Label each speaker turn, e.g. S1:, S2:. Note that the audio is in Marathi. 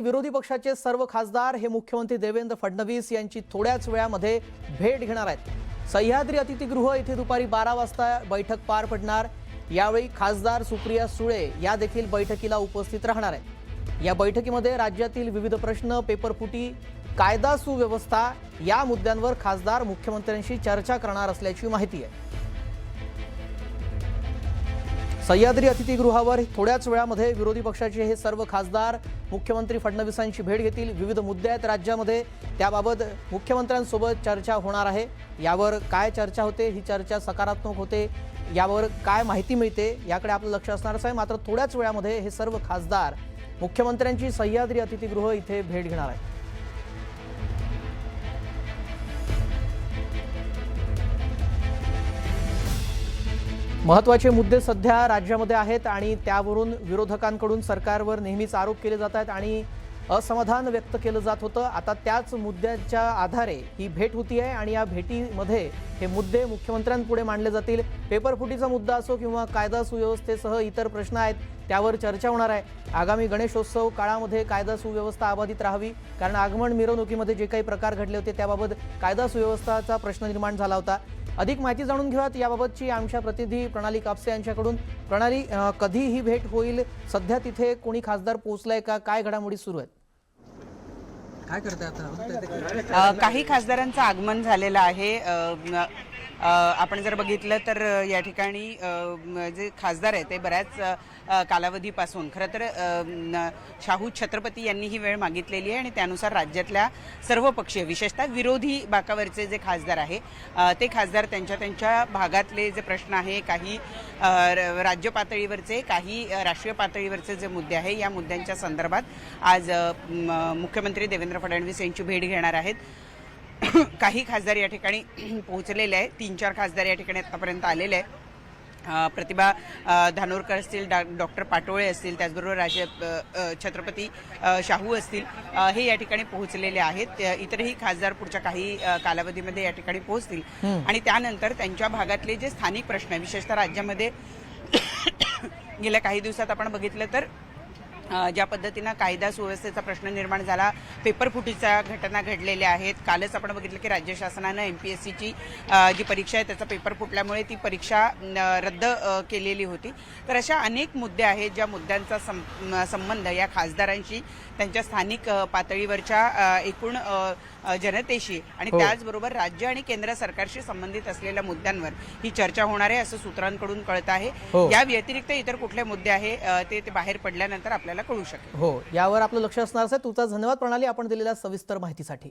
S1: विरोधी पक्षाचे सर्व खासदार हे मुख्यमंत्री देवेंद्र फडणवीस यांची थोड्याच वेळामध्ये भेट घेणार आहेत। सह्याद्री अतिथीगृह येथे दुपारी 12 वाजता बैठक पार पडणार। यावेळी खासदार सुप्रिया सुळे या देखील बैठकीला उपस्थित राहणार आहेत। या बैठकीमध्ये राज्यातील विविध प्रश्न, पेपरफुटी, कायदा सुव्यवस्था या मुद्द्यांवर खासदार मुख्यमंत्र्यांशी चर्चा करणार असल्याची माहिती आहे। सह्याद्री अतिथीगृहावर थोड्याच वेळामध्ये विरोधी पक्षाचे हे सर्व खासदार मुख्यमंत्री फडणवीसांची भेट घेतील। विविध मुद्दे आहेत राज्यामध्ये, त्याबाबत मुख्यमंत्र्यांसोबत चर्चा होणार आहे। यावर काय चर्चा होते, ही चर्चा सकारात्मक होते, यावर काय माहिती मिळते याकडे आपलं लक्ष असणारच आहे। मात्र थोड्याच वेळामध्ये हे सर्व खासदार मुख्यमंत्र्यांची सह्याद्री अतिथीगृह इथे भेट घेणार आहेत। महत्त्वाचे मुद्दे सध्या राज्यामध्ये आहेत आणि त्यावरून विरोधकांकडून सरकारवर नेहमीच आरोप केले जात आहेत आणि असमाधान व्यक्त केलं जात होतं। आता त्याच मुद्द्याच्या आधारे ही भेट होती आहे आणि या भेटीमध्ये हे मुद्दे मुख्यमंत्र्यांपुढे मांडले जातील। पेपरफुटीचा मुद्दा असो किंवा कायदा सुव्यवस्थेसह इतर प्रश्न आहेत त्यावर चर्चा होणार आहे। आगामी गणेशोत्सव काळामध्ये कायदा सुव्यवस्था अबाधित राहावी, कारण आगमन मिरवणुकीमध्ये जे काही प्रकार घडले होते त्याबाबत कायदा सुव्यवस्थेचा प्रश्न निर्माण झाला होता। अधिक माहिती जाणून घेऊयात याबाबतची आमच्या प्रतिनिधी प्रणाली कापसे यांच्याकडून। प्रणाली, कधी ही भेट होईल? सध्या तिथे कोणी खासदार पोहोचलाय का? काय घडामोडी सुरू आहेत?
S2: काय करताय आता?
S3: काही खासदारांचं आगमन झालेलं आहे। आपण जर बघितलं तर या ठिकाणी जे खासदार आहेत ते बऱ्याच कालावधीपासून खरं तर शाहू छत्रपती यांनी ही वेळ मागितलेली आहे आणि त्यानुसार राज्यातल्या सर्व पक्षीय विशेषतः विरोधी बाकावरचे जे खासदार आहे ते खासदार त्यांच्या भागातले जे प्रश्न आहे, काही राज्य पातळीवरचे, काही राष्ट्रीय पातळीवरचे जे मुद्दे आहे या मुद्द्यांच्या संदर्भात आज मुख्यमंत्री देवेंद्र फडणवीस यांची भेट घेणार आहेत। काही खासदार या ठिकाणी पोहोचलेले आहेत। 3-4 खासदार या ठिकाणी आतापर्यंत आलेले आहेत। प्रतिभा धानोरकर असतील, डॉक्टर पाटोळे असतील, त्याचबरोबर छत्रपती शाहू असतील, हे या ठिकाणी पोहोचलेले आहेत। इतरही खासदार पुढच्या काही कालावधीमध्ये या ठिकाणी पोहोचतील आणि त्यानंतर त्यांच्या भागातले जे स्थानिक प्रश्न विशेषतः राज्यामध्ये गेल्या काही दिवसात आपण बघितलं तर ज्या पद्धतीनं कायदा सुव्यवस्थेचा प्रश्न निर्माण झाला, पेपरफुटीच्या घटना घडलेल्या आहेत। कालच आपण बघितलं की राज्य शासनानं MPSCची जी परीक्षा आहे त्याचा पेपर फुटल्यामुळे ती परीक्षा रद्द केलेली होती। तर अशा अनेक मुद्दे आहेत ज्या मुद्द्यांचा संबंध या खासदारांशी, त्यांच्या स्थानिक पातळीवरच्या एकूण जनतेशी आणि त्याचबरोबर राज्य आणि केंद्र सरकारशी संबंधित असलेल्या मुद्द्यांवर ही चर्चा होणार आहे असं सूत्रांकडून कळत आहे। या व्यतिरिक्त इतर कुठले मुद्दे आहे ते बाहेर पडल्यानंतर आपल्याला कळू शकेल।
S1: यावर आपलं लक्ष असणार आहे। तुमचा धन्यवाद प्रणाली, आपण दिलेल्या सविस्तर माहितीसाठी।